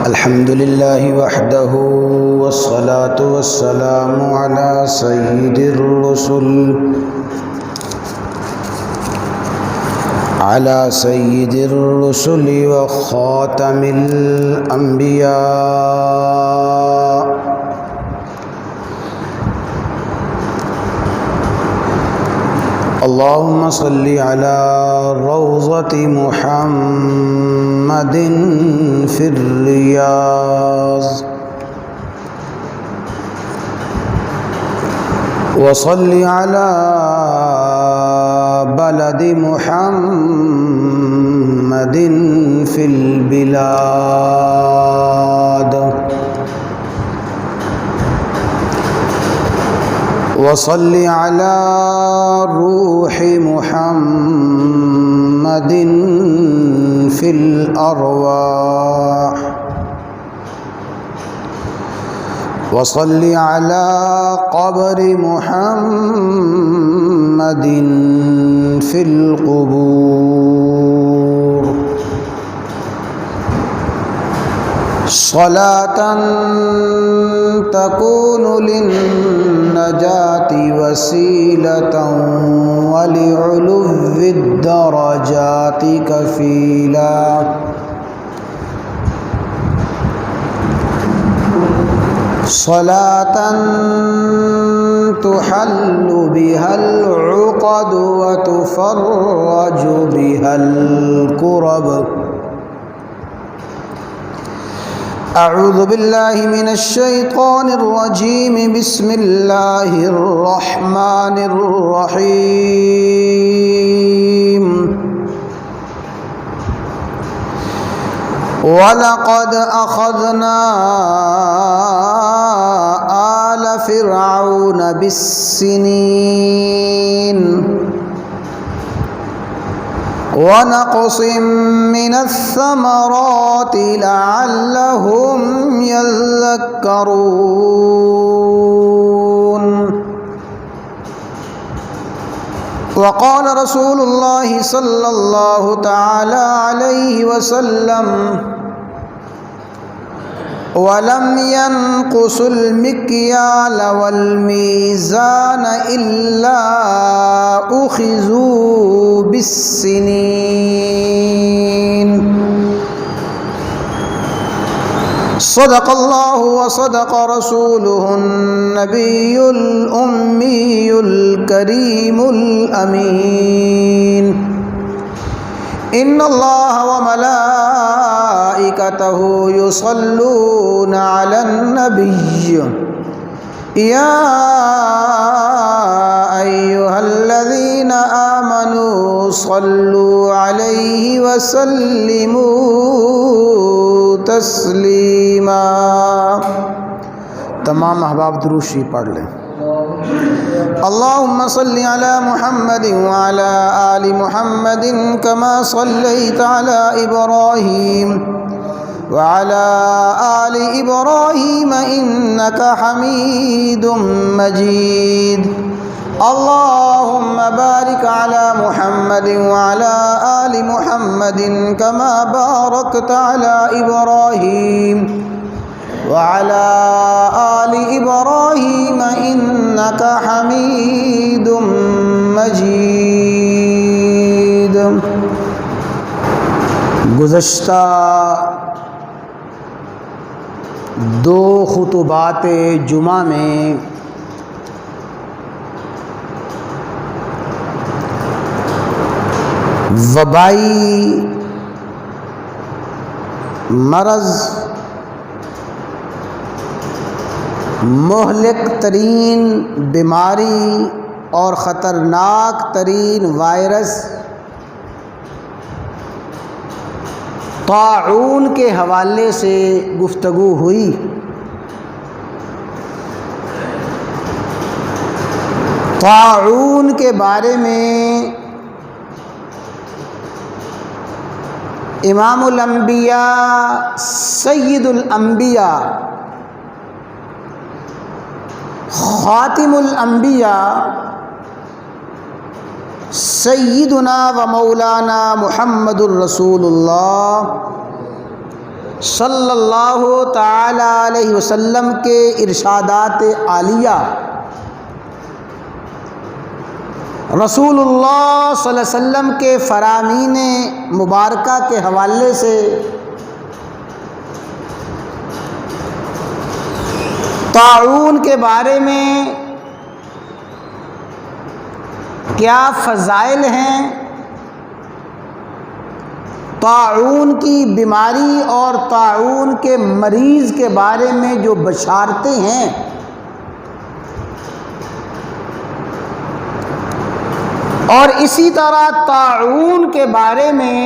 الحمد لله وحده والصلاة والسلام على سيد الرسل وخاتم الأنبياء اللهم صل على روضة محمد في الرياض وصل على بلد محمد في البلاد وصل على روح محمد في الأرواح وصل على قبر محمد في القبور صلاة تكون للنجاة وسيلة ولعلو الدرجات كفيلا صلاة تحل بها العقد وتفرج بها الكرب أعوذ بالله من الشيطان الرجيم بسم الله الرحمن الرحيم ولقد أخذنا آل فرعون بالسنين ونقص من الثمرات لعلهم يذكرون وقال رسول الله صلى الله تعالى عليه وسلم ولم ينقصوا المكيال والميزان إلا أخذوا بالسنين صدق الله وصدق رسوله النبي الأمي الكريم الأمين إن الله وملائكته يصلون على النبي يا أيها الذين آمنوا صلوا عليه وسلموا تسلیما۔ تمام احباب درود شریف پڑھ لیں۔ اللهم صل على محمد وعلى آل محمد كما صليت على إبراهيم وعلى آل إبراهيم إنك حميد مجيد اللهم بارك على محمد وعلى آل محمد كما باركت على إبراهيم وعلى آل إبراهيم إنك حميد مجيد۔ گزشتہ دو خطبات جمعہ میں وبائی مرض مہلک ترین بیماری اور خطرناک ترین وائرس طاعون کے حوالے سے گفتگو ہوئی۔ طاعون کے بارے میں امام الانبیاء سید الانبیاء خاتم الانبیاء سیدنا و مولانا محمد الرسول اللہ صلی اللہ تعالی علیہ وسلم کے ارشادات عالیہ، رسول اللہ صلی اللہ علیہ وسلم کے فرامین مبارکہ کے حوالے سے طاعون کے بارے میں کیا فضائل ہیں، طاعون کی بیماری اور طاعون کے مریض کے بارے میں جو بشارتیں ہیں، اور اسی طرح طاعون کے بارے میں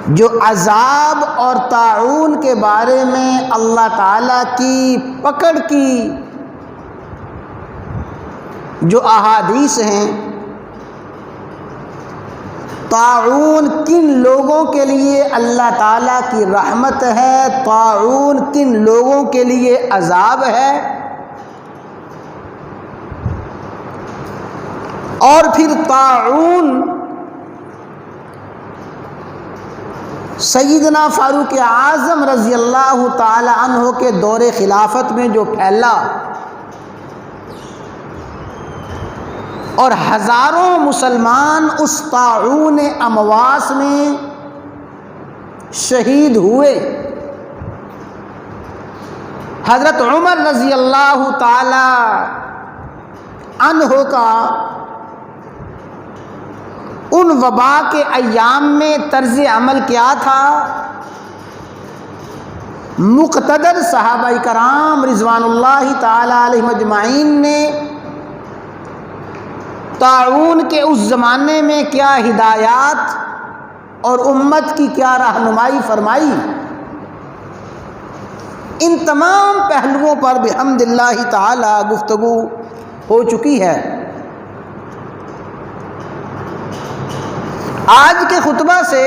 جو عذاب اور طاعون کے بارے میں اللہ تعالیٰ کی پکڑ کی جو احادیث ہیں، طاعون کن لوگوں کے لیے اللہ تعالیٰ کی رحمت ہے، طاعون کن لوگوں کے لیے عذاب ہے، اور پھر طاعون سیدنا فاروق اعظم رضی اللہ تعالی عنہ کے دور خلافت میں جو پھیلا اور ہزاروں مسلمان اس طاعون امواس میں شہید ہوئے، حضرت عمر رضی اللہ تعالی عنہ کا ان وبا کے ایام میں طرز عمل کیا تھا؟ مقتدر صحابہ کرام رضوان اللہ تعالی علیہم اجمعین نے طاعون کے اس زمانے میں کیا ہدایات اور امت کی کیا رہنمائی فرمائی، ان تمام پہلوؤں پر بحمد اللہ تعالی گفتگو ہو چکی ہے۔ آج کے خطبہ سے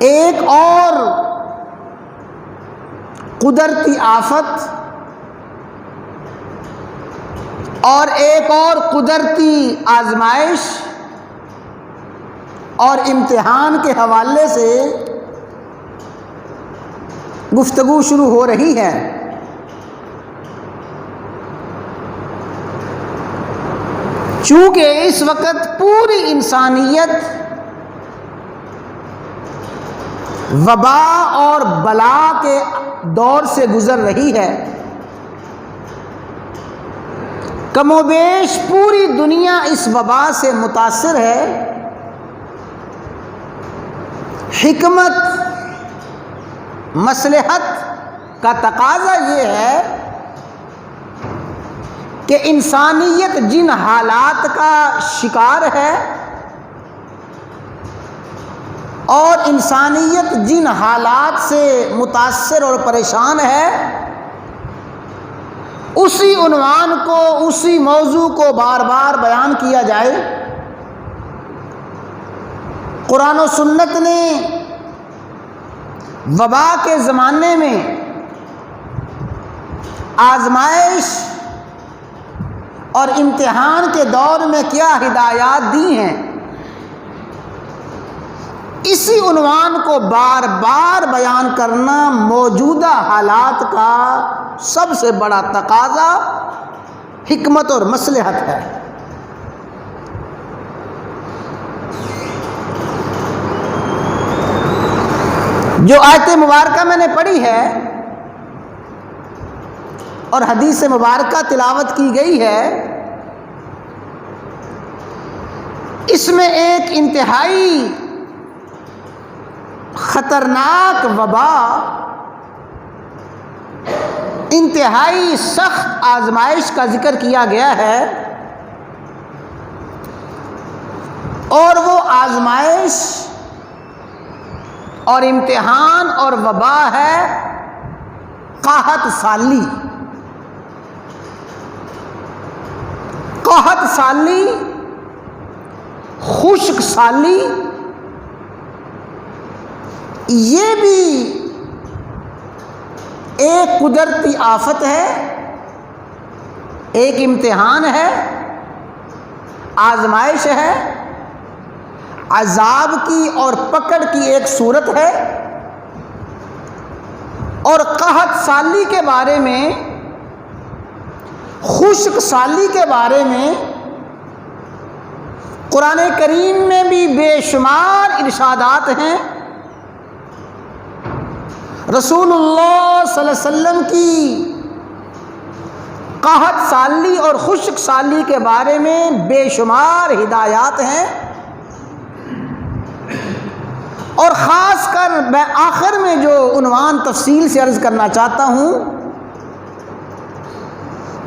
ایک اور قدرتی آفت اور ایک اور قدرتی آزمائش اور امتحان کے حوالے سے گفتگو شروع ہو رہی ہے۔ چونکہ اس وقت پوری انسانیت وبا اور بلا کے دور سے گزر رہی ہے، کم و بیش پوری دنیا اس وبا سے متاثر ہے۔ حکمت مصلحت کا تقاضا یہ ہے کہ انسانیت جن حالات کا شکار ہے اور انسانیت جن حالات سے متاثر اور پریشان ہے، اسی عنوان کو، اسی موضوع کو بار بار بیان کیا جائے۔ قرآن و سنت نے وبا کے زمانے میں آزمائش اور امتحان کے دور میں کیا ہدایات دی ہیں، اسی عنوان کو بار بار بیان کرنا موجودہ حالات کا سب سے بڑا تقاضا، حکمت اور مصلحت ہے۔ جو آیت مبارکہ میں نے پڑھی ہے اور حدیث مبارکہ تلاوت کی گئی ہے، اس میں ایک انتہائی خطرناک وبا، انتہائی سخت آزمائش کا ذکر کیا گیا ہے، اور وہ آزمائش اور امتحان اور وبا ہے قحط سالی۔ قحط سالی، خشک سالی، یہ بھی ایک قدرتی آفت ہے، ایک امتحان ہے، آزمائش ہے، عذاب کی اور پکڑ کی ایک صورت ہے، اور قحط سالی کے بارے میں، خشک سالی کے بارے میں قرآن کریم میں بھی بے شمار ارشادات ہیں۔ رسول اللہ صلی اللہ علیہ وسلم کی قحط سالی اور خشک سالی کے بارے میں بے شمار ہدایات ہیں، اور خاص کر میں آخر میں جو عنوان تفصیل سے عرض کرنا چاہتا ہوں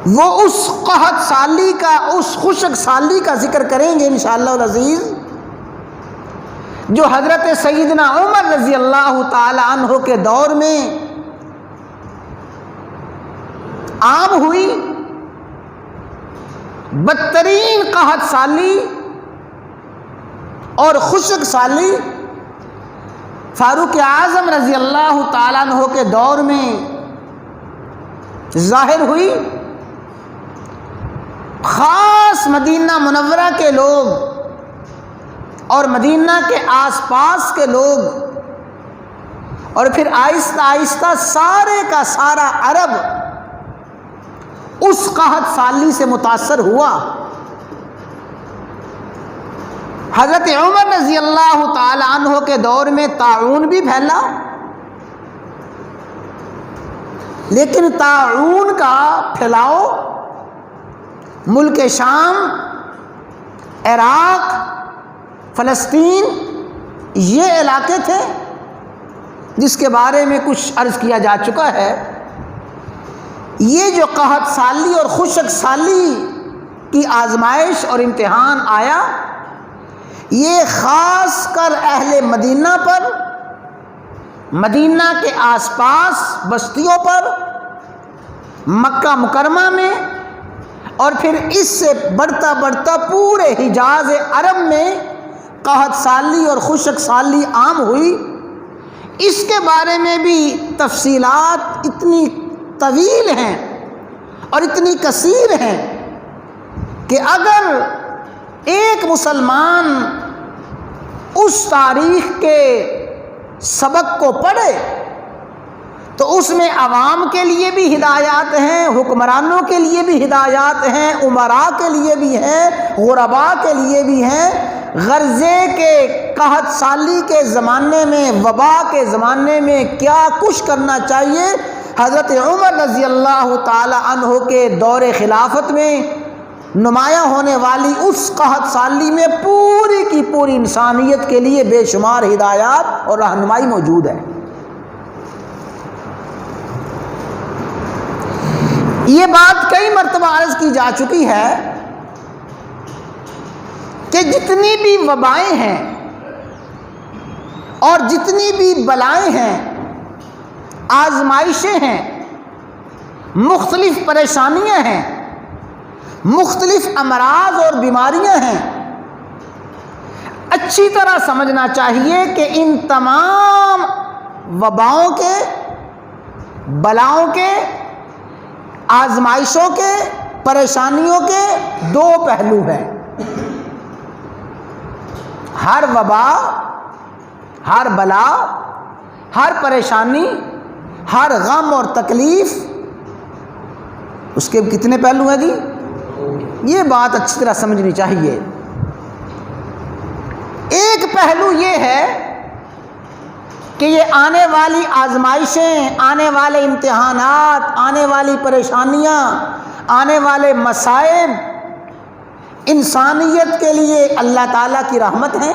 وہ اس قحط سالی کا، اس خشک سالی کا ذکر کریں گے انشاءاللہ العزیز، جو حضرت سیدنا عمر رضی اللہ تعالی عنہ کے دور میں عام ہوئی۔ بدترین قحط سالی اور خشک سالی فاروق اعظم رضی اللہ تعالیٰ عنہ کے دور میں ظاہر ہوئی۔ خاص مدینہ منورہ کے لوگ اور مدینہ کے آس پاس کے لوگ، اور پھر آہستہ آہستہ سارے کا سارا عرب اس قحط سالی سے متاثر ہوا۔ حضرت عمر رضی اللہ تعالی عنہ کے دور میں طاعون بھی پھیلا، لیکن طاعون کا پھیلاؤ ملک شام، عراق، فلسطین یہ علاقے تھے جس کے بارے میں کچھ عرض کیا جا چکا ہے۔ یہ جو قحط سالی اور خشک سالی کی آزمائش اور امتحان آیا، یہ خاص کر اہل مدینہ پر، مدینہ کے آس پاس بستیوں پر، مکہ مکرمہ میں، اور پھر اس سے بڑھتا بڑھتا پورے حجاز عرب میں قحط سالی اور خشک سالی عام ہوئی۔ اس کے بارے میں بھی تفصیلات اتنی طویل ہیں اور اتنی کثیر ہیں کہ اگر ایک مسلمان اس تاریخ کے سبق کو پڑھے تو اس میں عوام کے لیے بھی ہدایات ہیں، حکمرانوں کے لیے بھی ہدایات ہیں، امراء کے لیے بھی ہیں، غرباء کے لیے بھی ہیں۔ غرضے کے قحط سالی کے زمانے میں، وبا کے زمانے میں کیا کچھ کرنا چاہیے، حضرت عمر رضی اللہ تعالی عنہ کے دور خلافت میں نمایاں ہونے والی اس قحط سالی میں پوری کی پوری انسانیت کے لیے بے شمار ہدایات اور رہنمائی موجود ہے۔ یہ بات کئی مرتبہ عرض کی جا چکی ہے کہ جتنی بھی وبائیں ہیں اور جتنی بھی بلائیں ہیں، آزمائشیں ہیں، مختلف پریشانیاں ہیں، مختلف امراض اور بیماریاں ہیں، اچھی طرح سمجھنا چاہیے کہ ان تمام وباؤں کے، بلاؤں کے، آزمائشوں کے، پریشانیوں کے دو پہلو ہیں۔ ہر وبا، ہر بلا، ہر پریشانی، ہر غم اور تکلیف، اس کے کتنے پہلو ہیں جی؟ یہ بات اچھی طرح سمجھنی چاہیے۔ ایک پہلو یہ ہے کہ یہ آنے والی آزمائشیں، آنے والے امتحانات، آنے والی پریشانیاں، آنے والے مصائب انسانیت کے لیے اللہ تعالیٰ کی رحمت ہیں،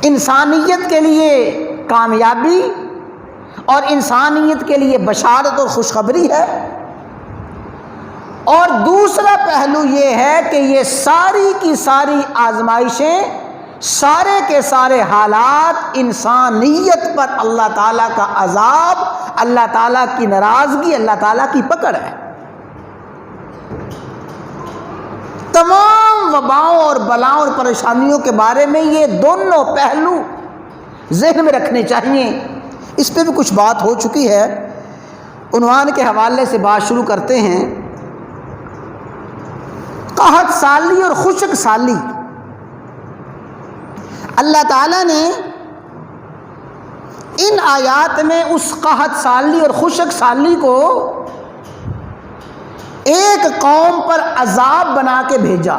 انسانیت کے لیے کامیابی اور انسانیت کے لیے بشارت اور خوشخبری ہے۔ اور دوسرا پہلو یہ ہے کہ یہ ساری کی ساری آزمائشیں، سارے کے سارے حالات انسانیت پر اللہ تعالیٰ کا عذاب، اللہ تعالیٰ کی ناراضگی، اللہ تعالیٰ کی پکڑ ہے۔ تمام وباؤں اور بلاؤں اور پریشانیوں کے بارے میں یہ دونوں پہلو ذہن میں رکھنے چاہیے۔ اس پہ بھی کچھ بات ہو چکی ہے، عنوان کے حوالے سے بات شروع کرتے ہیں۔ قحط سالی اور خشک سالی اللہ تعالیٰ نے ان آیات میں اس قحط سالی اور خشک سالی کو ایک قوم پر عذاب بنا کے بھیجا،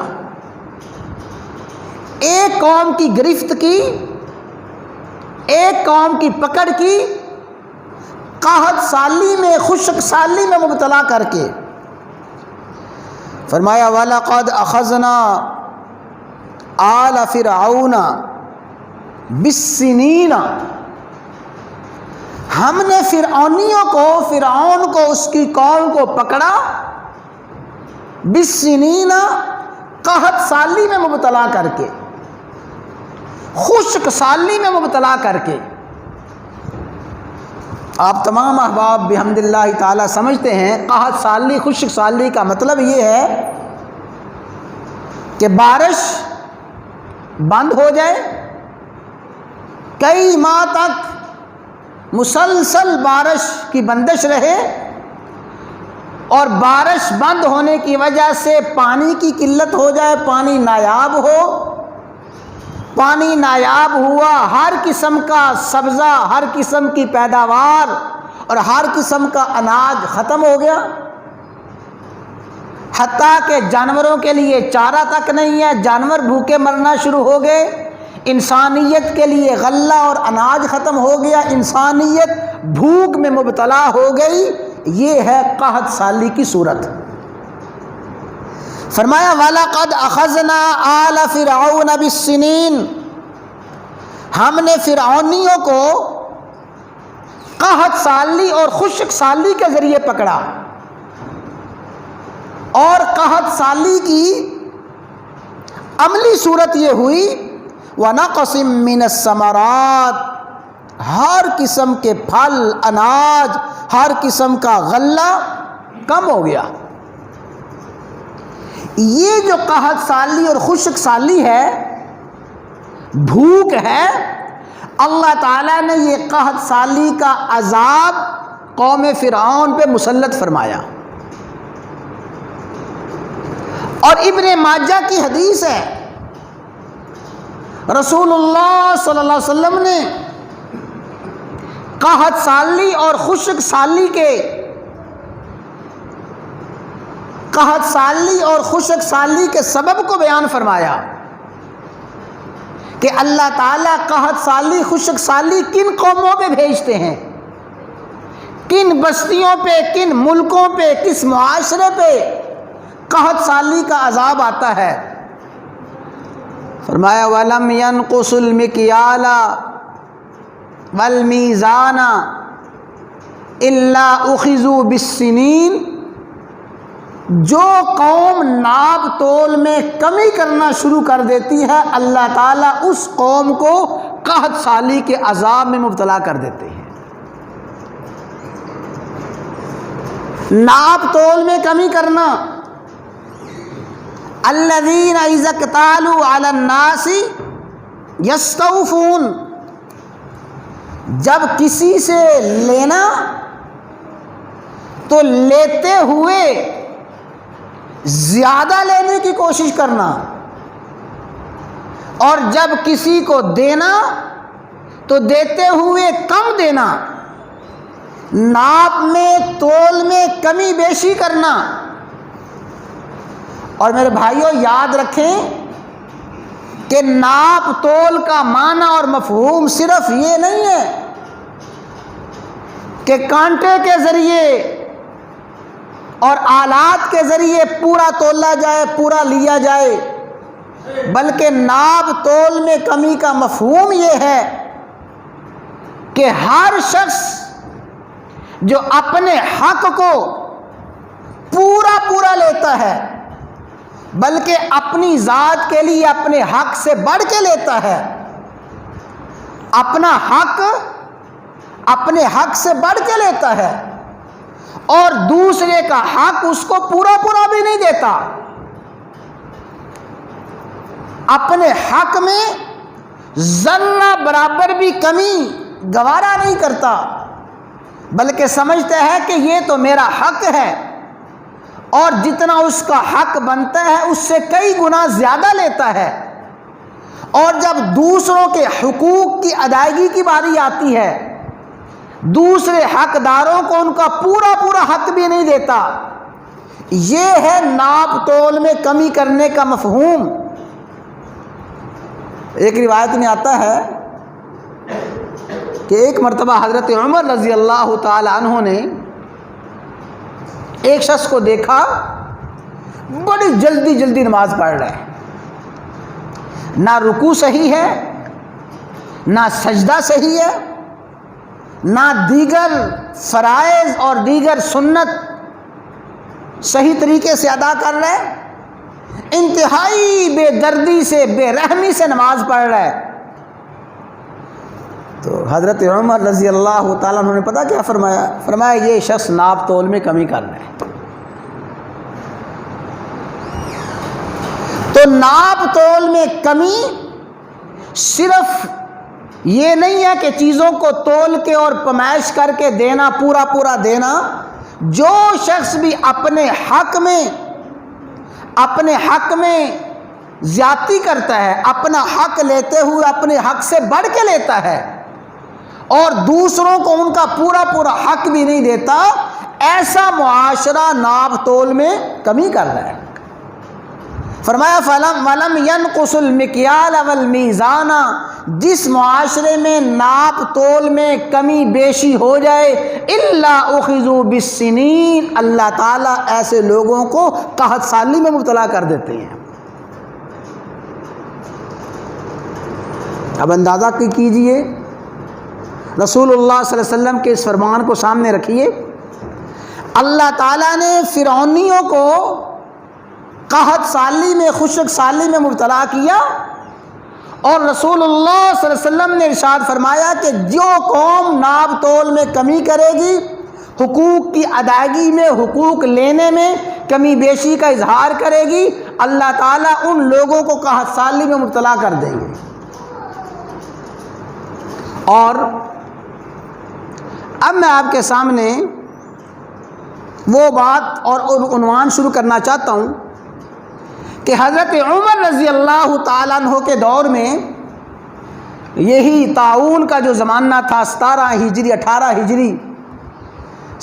ایک قوم کی گرفت کی، ایک قوم کی پکڑ کی، قحط سالی میں، خشک سالی میں مبتلا کر کے۔ فرمایا وَلَقَدْ أَخَذْنَا آلَ فِرْعَوْنَ بِالسِّنِينَ، ہم نے فرعون کو اس کی قوم کو پکڑا، بالسنین، قحط سالی میں مبتلا کر کے، خشک سالی میں مبتلا کر کے۔ آپ تمام احباب بحمد اللہ تعالی سمجھتے ہیں قحط سالی، خشک سالی کا مطلب یہ ہے کہ بارش بند ہو جائے، کئی ماہ تک مسلسل بارش کی بندش رہے، اور بارش بند ہونے کی وجہ سے پانی کی قلت ہو جائے، پانی نایاب ہو، پانی نایاب ہوا، ہر قسم کا سبزہ، ہر قسم کی پیداوار اور ہر قسم کا اناج ختم ہو گیا، حتیٰ کہ جانوروں کے لیے چارہ تک نہیں ہے، جانور بھوکے مرنا شروع ہو گئے، انسانیت کے لیے غلہ اور اناج ختم ہو گیا، انسانیت بھوک میں مبتلا ہو گئی۔ یہ ہے قحط سالی کی صورت۔ فرمایا وَلَقَدْ أَخَذْنَا آلَ فِرْعَوْنَ بِالسِّنِينَ، ہم نے فرعونیوں کو قحط سالی اور خشک سالی کے ذریعے پکڑا، اور قحط سالی کی عملی صورت یہ ہوئی وَنَقْصٍ مِّنَ الثَّمَرَاتِ، ہر قسم کے پھل، اناج، ہر قسم کا غلہ کم ہو گیا۔ یہ جو قحط سالی اور خشک سالی ہے، بھوک ہے، اللہ تعالیٰ نے یہ قحط سالی کا عذاب قوم فرعون پہ مسلط فرمایا۔ اور ابن ماجہ کی حدیث ہے، رسول اللہ صلی اللہ علیہ وسلم نے قحط سالی اور خشک سالی کے، قحط سالی اور خشک سالی کے سبب کو بیان فرمایا کہ اللہ تعالیٰ قحط سالی، خشک سالی کن قوموں پہ بھیجتے ہیں، کن بستیوں پہ، کن ملکوں پہ، کس معاشرے پہ قحط سالی کا عذاب آتا ہے۔ فرمایا وَلَمْ يَنْقُصُوا الْمِكْيَالَ وَالْمِيزَانَ إِلَّا أُخِذُوا بِالسِّنِينَ، جو قوم ناپ تول میں کمی کرنا شروع کر دیتی ہے، اللہ تعالیٰ اس قوم کو قحط سالی کے عذاب میں مبتلا کر دیتے ہیں۔ ناپ تول میں کمی کرنا، الذین اذا اکتالوا علی الناس یستوفون، جب کسی سے لینا تو لیتے ہوئے زیادہ لینے کی کوشش کرنا، اور جب کسی کو دینا تو دیتے ہوئے کم دینا، ناپ میں تول میں کمی بیشی کرنا۔ اور میرے بھائیوں یاد رکھیں کہ ناپ تول کا معنی اور مفہوم صرف یہ نہیں ہے کہ کانٹے کے ذریعے اور آلات کے ذریعے پورا تولا جائے، پورا لیا جائے، بلکہ ناپ تول میں کمی کا مفہوم یہ ہے کہ ہر شخص جو اپنے حق کو پورا پورا لیتا ہے، بلکہ اپنی ذات کے لیے اپنے حق سے بڑھ کے لیتا ہے، اپنا حق اپنے حق سے بڑھ کے لیتا ہے، اور دوسرے کا حق اس کو پورا پورا بھی نہیں دیتا، اپنے حق میں ذرہ برابر بھی کمی گوارا نہیں کرتا، بلکہ سمجھتا ہے کہ یہ تو میرا حق ہے، اور جتنا اس کا حق بنتا ہے اس سے کئی گنا زیادہ لیتا ہے، اور جب دوسروں کے حقوق کی ادائیگی کی باری آتی ہے، دوسرے حقداروں کو ان کا پورا پورا حق بھی نہیں دیتا، یہ ہے ناپ تول میں کمی کرنے کا مفہوم۔ ایک روایت میں آتا ہے کہ ایک مرتبہ حضرت عمر رضی اللہ تعالی عنہ نے ایک شخص کو دیکھا، بڑی جلدی جلدی نماز پڑھ رہا ہے، نہ رکوع صحیح ہے، نہ سجدہ صحیح ہے، نہ دیگر فرائض اور دیگر سنت صحیح طریقے سے ادا کر رہا ہے، انتہائی بے دردی سے، بے رحمی سے نماز پڑھ رہا ہے۔ تو حضرت عمر رضی اللہ تعالیٰ عنہ نے پتہ کیا فرمایا؟ فرمایا یہ شخص ناپ تول میں کمی کر رہا ہے۔ تو ناپ تول میں کمی صرف یہ نہیں ہے کہ چیزوں کو تول کے اور پیمائش کر کے دینا، پورا پورا دینا۔ جو شخص بھی اپنے حق میں زیادتی کرتا ہے، اپنا حق لیتے ہوئے اپنے حق سے بڑھ کے لیتا ہے اور دوسروں کو ان کا پورا پورا حق بھی نہیں دیتا، ایسا معاشرہ ناپ تول میں کمی کر رہا ہے۔ فرمایا وَلَمْ يَنْقُصُ الْمِكْيَالَ وَالْمِيزَانَ، جس معاشرے میں ناپ تول میں کمی بیشی ہو جائے، إِلَّا أُخِذُوا بِالسِّنِينَ، اللہ تعالیٰ ایسے لوگوں کو قحط سالی میں مبتلا کر دیتے ہیں۔ اب اندازہ کیجئے، رسول اللہ صلی اللہ علیہ وسلم کے اس فرمان کو سامنے رکھیے، اللہ تعالیٰ نے فرعونیوں کو قحط سالی میں، خشک سالی میں مبتلا کیا، اور رسول اللہ صلی اللہ علیہ وسلم نے ارشاد فرمایا کہ جو قوم ناپ تول میں کمی کرے گی، حقوق کی ادائیگی میں، حقوق لینے میں کمی بیشی کا اظہار کرے گی، اللہ تعالیٰ ان لوگوں کو قحط سالی میں مبتلا کر دیں گے۔ اور اب میں آپ کے سامنے وہ بات اور عنوان شروع کرنا چاہتا ہوں کہ حضرت عمر رضی اللہ تعالیٰ عنہ کے دور میں یہی طاعون کا جو زمانہ تھا، 17 ہجری 18 ہجری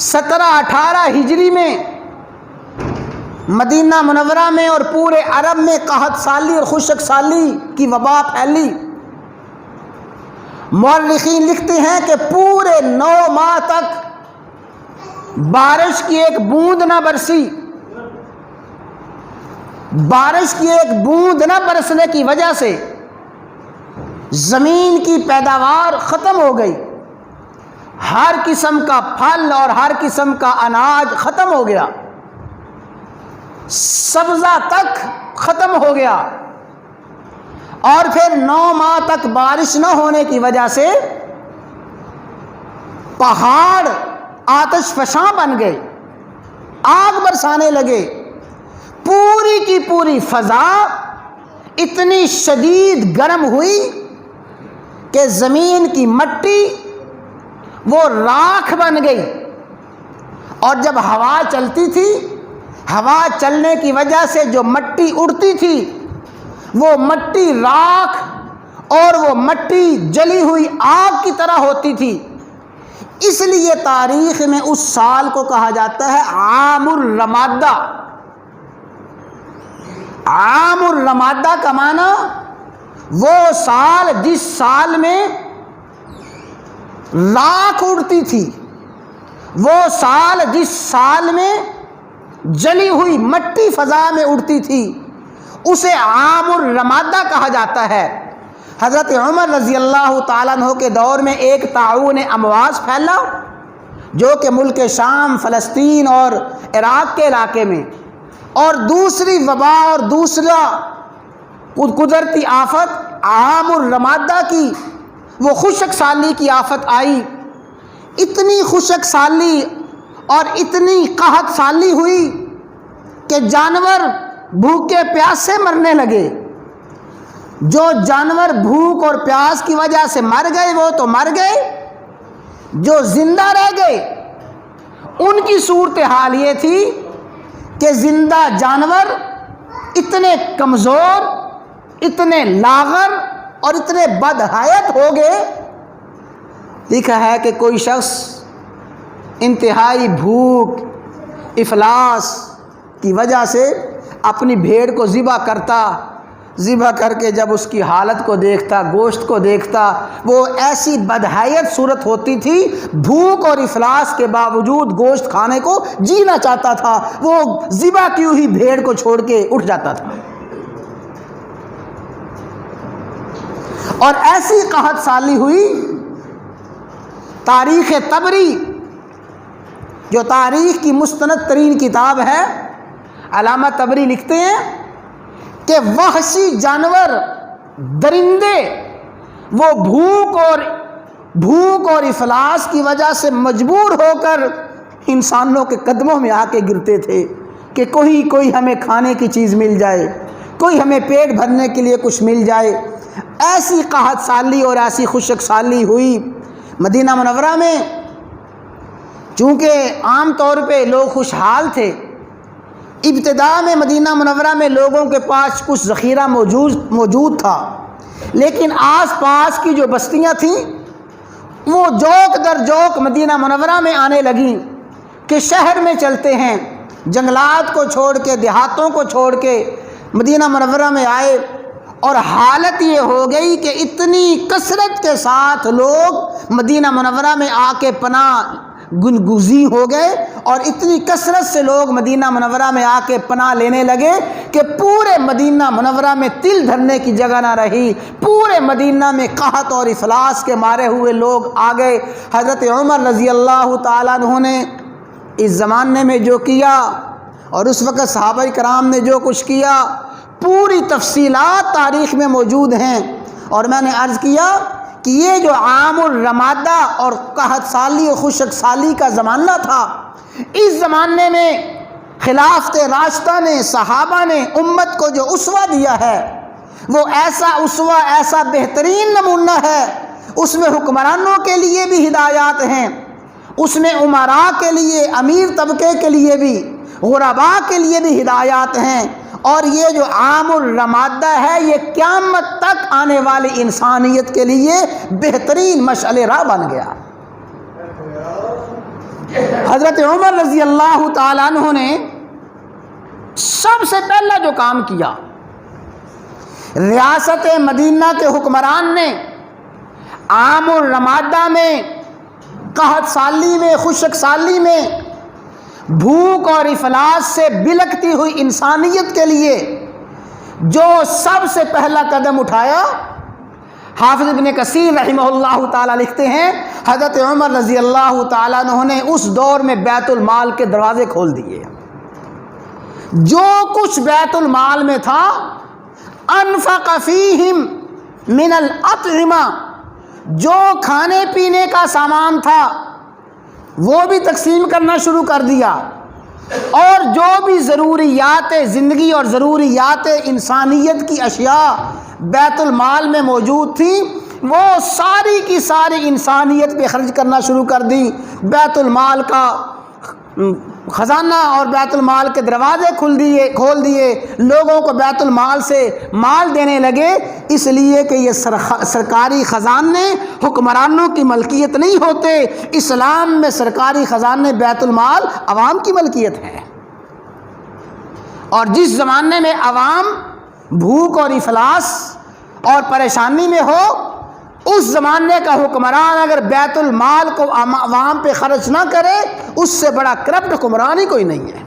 17-18 ہجری میں مدینہ منورہ میں اور پورے عرب میں قحط سالی اور خشک سالی کی وبا پھیلی۔ مورخین لکھتے ہیں کہ پورے 9 ماہ تک بارش کی ایک بوند نہ برسی۔ بارش کی ایک بوند نہ برسنے کی وجہ سے زمین کی پیداوار ختم ہو گئی، ہر قسم کا پھل اور ہر قسم کا اناج ختم ہو گیا، سبزہ تک ختم ہو گیا، اور پھر 9 ماہ تک بارش نہ ہونے کی وجہ سے پہاڑ آتش فشاں بن گئے، آگ برسانے لگے، پوری کی پوری فضا اتنی شدید گرم ہوئی کہ زمین کی مٹی وہ راکھ بن گئی، اور جب ہوا چلتی تھی، ہوا چلنے کی وجہ سے جو مٹی اڑتی تھی وہ مٹی راکھ اور وہ مٹی جلی ہوئی آگ کی طرح ہوتی تھی۔ اس لیے تاریخ میں اس سال کو کہا جاتا ہے عام الرمادہ۔ عام الرمادہ کا معنی وہ سال جس سال میں راکھ اڑتی تھی، وہ سال جس سال میں جلی ہوئی مٹی فضا میں اڑتی تھی، اسے عام الرمادہ کہا جاتا ہے۔ حضرت عمر رضی اللہ تعالیٰ عنہ کے دور میں ایک طاعون امواس پھیلا جو کہ ملک شام، فلسطین اور عراق کے علاقے میں، اور دوسری وبا اور دوسرا قدرتی آفت عام الرمادہ کی وہ خشک سالی کی آفت آئی۔ اتنی خشک سالی اور اتنی قحط سالی ہوئی کہ جانور بھوکے پیاس سے مرنے لگے۔ جو جانور بھوک اور پیاس کی وجہ سے مر گئے وہ تو مر گئے، جو زندہ رہ گئے ان کی صورتحال یہ تھی کہ زندہ جانور اتنے کمزور، اتنے لاغر اور اتنے بدحیت ہو گئے. لکھا ہے کہ کوئی شخص انتہائی بھوک افلاس کی وجہ سے اپنی بھیڑ کو ذبح کرتا، ذبح کر کے جب اس کی حالت کو دیکھتا، گوشت کو دیکھتا، وہ ایسی بدحیت صورت ہوتی تھی، بھوک اور افلاس کے باوجود گوشت کھانے کو جینا چاہتا تھا. وہ ذبح کی ہوئی بھیڑ کو چھوڑ کے اٹھ جاتا تھا. اور ایسی قحط سالی ہوئی. تاریخ طبری جو تاریخ کی مستند ترین کتاب ہے، علامہ طبری لکھتے ہیں کہ وحشی جانور، درندے، وہ بھوک اور افلاس کی وجہ سے مجبور ہو کر انسانوں کے قدموں میں آ کے گرتے تھے کہ کوئی ہمیں کھانے کی چیز مل جائے، کوئی ہمیں پیٹ بھرنے کے لیے کچھ مل جائے. ایسی قحط سالی اور ایسی خشک سالی ہوئی مدینہ منورہ میں. چونکہ عام طور پہ لوگ خوشحال تھے، ابتدا میں مدینہ منورہ میں لوگوں کے پاس کچھ ذخیرہ موجود تھا، لیکن آس پاس کی جو بستیاں تھیں وہ جوک در جوک مدینہ منورہ میں آنے لگیں کہ شہر میں چلتے ہیں. جنگلات کو چھوڑ کے، دیہاتوں کو چھوڑ کے مدینہ منورہ میں آئے. اور حالت یہ ہو گئی کہ اتنی کثرت کے ساتھ لوگ مدینہ منورہ میں آ کے پناہ گزین ہو گئے، اور اتنی کثرت سے لوگ مدینہ منورہ میں آ کے پناہ لینے لگے کہ پورے مدینہ منورہ میں تل دھرنے کی جگہ نہ رہی. پورے مدینہ میں قحط اور افلاس کے مارے ہوئے لوگ آ گئے. حضرت عمر رضی اللہ تعالیٰ عنہ نے اس زمانے میں جو کیا اور اس وقت صحابہ کرام نے جو کچھ کیا، پوری تفصیلات تاریخ میں موجود ہیں. اور میں نے عرض کیا کہ یہ جو عام الرمادہ اور قحط سالی اور خشک سالی کا زمانہ تھا، اس زمانے میں خلافت راشدہ نے، صحابہ نے امت کو جو اسوہ دیا ہے، وہ ایسا اسوہ، ایسا بہترین نمونہ ہے. اس میں حکمرانوں کے لیے بھی ہدایات ہیں، اس میں امراء کے لیے، امیر طبقے کے لیے بھی، غرباء کے لیے بھی ہدایات ہیں. اور یہ جو عام الرمادہ ہے، یہ قیامت تک آنے والی انسانیت کے لیے بہترین مشعل راہ بن گیا. حضرت عمر رضی اللہ تعالیٰ عنہ نے سب سے پہلا جو کام کیا، ریاست مدینہ کے حکمران نے عام الرمادہ میں، قحط سالی میں، خشک سالی میں، بھوک اور افلاس سے بلکتی ہوئی انسانیت کے لیے جو سب سے پہلا قدم اٹھایا، حافظ ابن کثیر رحمہ اللہ تعالیٰ لکھتے ہیں حضرت عمر رضی اللہ تعالیٰ عنہ نے اس دور میں بیت المال کے دروازے کھول دیے. جو کچھ بیت المال میں تھا، انفق فیہم من الاطعمہ، جو کھانے پینے کا سامان تھا وہ بھی تقسیم کرنا شروع کر دیا، اور جو بھی ضروریات زندگی اور ضروریات انسانیت کی اشیاء بیت المال میں موجود تھیں، وہ ساری کی ساری انسانیت پہ خرچ کرنا شروع کر دی. بیت المال کا خزانہ اور بیت المال کے دروازے کھول دیے، لوگوں کو بیت المال سے مال دینے لگے، اس لیے کہ یہ سرکاری خزانے حکمرانوں کی ملکیت نہیں ہوتے. اسلام میں سرکاری خزانے بیت المال عوام کی ملکیت ہے. اور جس زمانے میں عوام بھوک اور افلاس اور پریشانی میں ہو، اس زمانے کا حکمران اگر بیت المال کو عوام پہ خرچ نہ کرے، اس سے بڑا کرپٹ حکمران ہی کوئی نہیں ہے.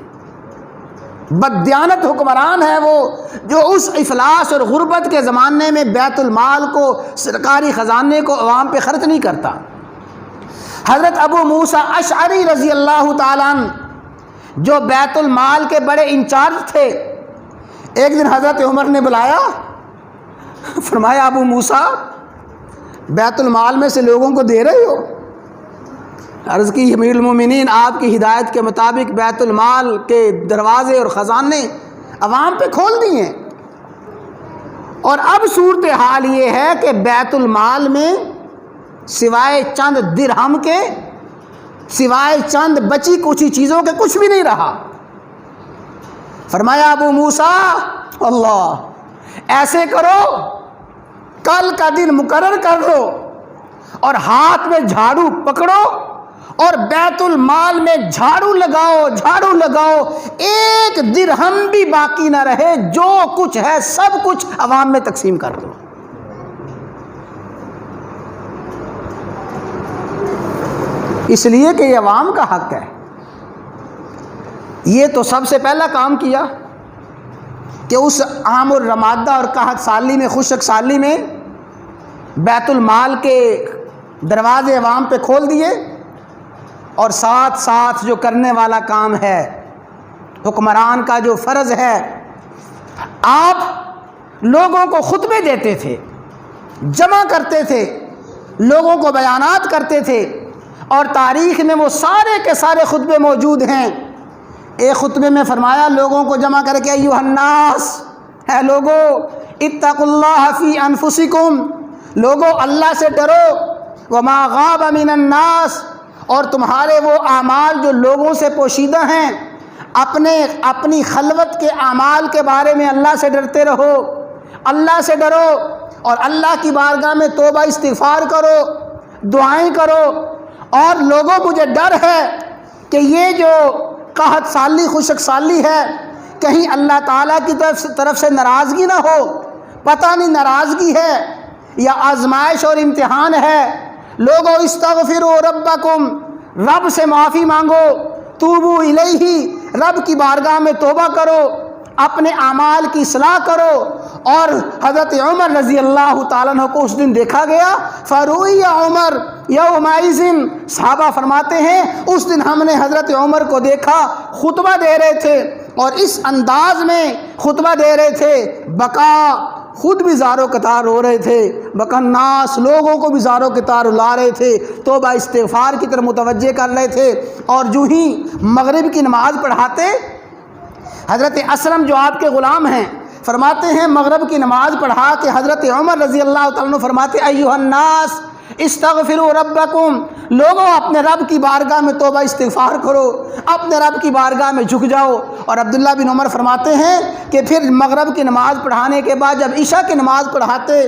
بددیانت حکمران ہے وہ جو اس افلاس اور غربت کے زمانے میں بیت المال کو، سرکاری خزانے کو عوام پہ خرچ نہیں کرتا. حضرت ابو موسیٰ اشعری رضی اللہ تعالیٰ عنہ جو بیت المال کے بڑے انچارج تھے، ایک دن حضرت عمر نے بلایا، فرمایا ابو موسیٰ بیت المال میں سے لوگوں کو دے رہے ہو؟ عرض کی امیر المومنین، آپ کی ہدایت کے مطابق بیت المال کے دروازے اور خزانے عوام پہ کھول دیے، اور اب صورتحال یہ ہے کہ بیت المال میں سوائے چند درہم کے، سوائے چند بچی کچی چیزوں کے کچھ بھی نہیں رہا. فرمایا ابو موسیٰ، اللہ ایسے کرو، کل کا دن مقرر کر لو اور ہاتھ میں جھاڑو پکڑو اور بیت المال میں جھاڑو لگاؤ، ایک درہم بھی باقی نہ رہے، جو کچھ ہے سب کچھ عوام میں تقسیم کر دو۔ اس لیے کہ یہ عوام کا حق ہے۔ یہ تو سب سے پہلا کام کیا کہ اس عام الرمادہ اور قحط سالی میں، خشک سالی میں بیت المال کے دروازے عوام پہ کھول دیے، اور ساتھ ساتھ جو کرنے والا کام ہے، حکمران کا جو فرض ہے، آپ لوگوں کو خطبے دیتے تھے، جمع کرتے تھے، لوگوں کو بیانات کرتے تھے، اور تاریخ میں وہ سارے کے سارے خطبے موجود ہیں۔ ایک خطبے میں فرمایا لوگوں کو جمع کر کے، ایھا الناس، ہے لوگو، اتقوا اللہ فی انفسکم، لوگو اللہ سے ڈرو، وما غاب من الناس، اور تمہارے وہ اعمال جو لوگوں سے پوشیدہ ہیں، اپنی خلوت کے اعمال کے بارے میں اللہ سے ڈرتے رہو، اللہ سے ڈرو، اور اللہ کی بارگاہ میں توبہ استغفار کرو، دعائیں کرو۔ اور لوگوں مجھے ڈر ہے کہ یہ جو قحط سالی، خشک سالی ہے، کہیں اللہ تعالیٰ کی طرف سے ناراضگی نہ ہو، پتہ نہیں ناراضگی ہے یا آزمائش اور امتحان ہے۔ لوگوں استغفروا ربکم، رب سے معافی مانگو، توبوا الیہ، رب کی بارگاہ میں توبہ کرو، اپنے اعمال کی اصلاح کرو۔ اور حضرت عمر رضی اللہ تعالیٰ عنہ کو اس دن دیکھا گیا، فروئی عمر یومئذ، صحابہ فرماتے ہیں اس دن ہم نے حضرت عمر کو دیکھا، خطبہ دے رہے تھے، اور اس انداز میں خطبہ دے رہے تھے، بکا، خود بھی زارو قطار رو رہے تھے، بکناس، لوگوں کو بھی زارو قطار رلا رہے تھے، توبہ استغفار کی طرف متوجہ کر رہے تھے۔ اور جو ہی مغرب کی نماز پڑھاتے، حضرت اسلم جو آپ کے غلام ہیں فرماتے ہیں، مغرب کی نماز پڑھا کے حضرت عمر رضی اللہ تعالیٰ عنہ فرماتے، ایھا الناس استغفروا ربکم، لوگوں اپنے رب کی بارگاہ میں توبہ استغفار کرو، اپنے رب کی بارگاہ میں جھک جاؤ۔ اور عبداللہ بن عمر فرماتے ہیں کہ پھر مغرب کی نماز پڑھانے کے بعد جب عشاء کی نماز پڑھاتے،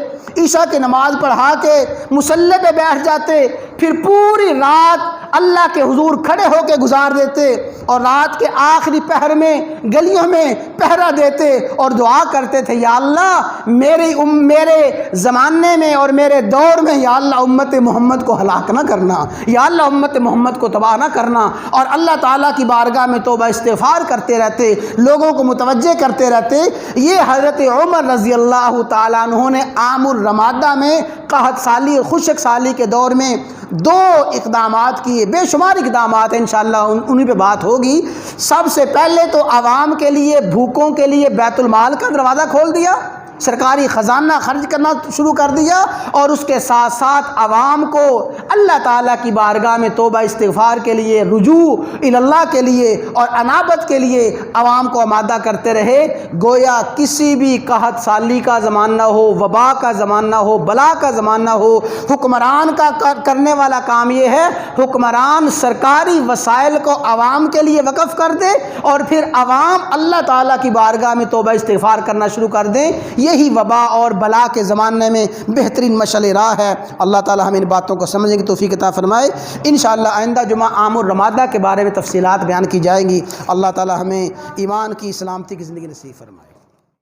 عشاء کی نماز پڑھا کے مصلی پہ بیٹھ جاتے، پھر پوری رات اللہ کے حضور کھڑے ہو کے گزار دیتے، اور رات کے آخری پہر میں گلیوں میں پہرا دیتے اور دعا کرتے تھے، یا اللہ میرے زمانے میں اور میرے دور میں یا اللہ امت محمد کو ہلاک نہ کرنا، یا اللہ امت محمد کو تباہ نہ کرنا۔ اور اللہ تعالیٰ کی بارگاہ میں توبہ استغفار کرتے رہتے، لوگوں کو متوجہ کرتے رہتے۔ یہ حضرت عمر رضی اللہ تعالیٰ عنہ نے عام الرمادہ میں، قحط سالی اور خشک سالی کے دور میں 2 اقدامات کیے، بے شمار اقدامات ہیں، انشاءاللہ انہی پہ بات ہوگی۔ سب سے پہلے تو عوام کے لیے، بھوکوں کے لیے بیت المال کا دروازہ کھول دیا، سرکاری خزانہ خرچ کرنا شروع کر دیا، اور اس کے ساتھ ساتھ عوام کو اللہ تعالیٰ کی بارگاہ میں توبہ استغفار کے لیے، رجوع اللہ کے لیے اور انابت کے لیے عوام کو آمادہ کرتے رہے۔ گویا کسی بھی قحط سالی کا زمانہ ہو، وبا کا زمانہ ہو، بلا کا زمانہ ہو، حکمران کا کرنے والا کام یہ ہے، حکمران سرکاری وسائل کو عوام کے لیے وقف کر دے، اور پھر عوام اللہ تعالیٰ کی بارگاہ میں توبہ استغفار کرنا شروع کر دیں۔ یہی وبا اور بلا کے زمانے میں بہترین مشعل راہ ہے۔ اللہ تعالی ہمیں ان باتوں کو سمجھنے کی توفیق عطا فرمائے۔ انشاءاللہ آئندہ جمعہ عام الرمادہ کے بارے میں تفصیلات بیان کی جائیں گی۔ اللہ تعالی ہمیں ایمان کی، سلامتی کی زندگی نصیب فرمائے۔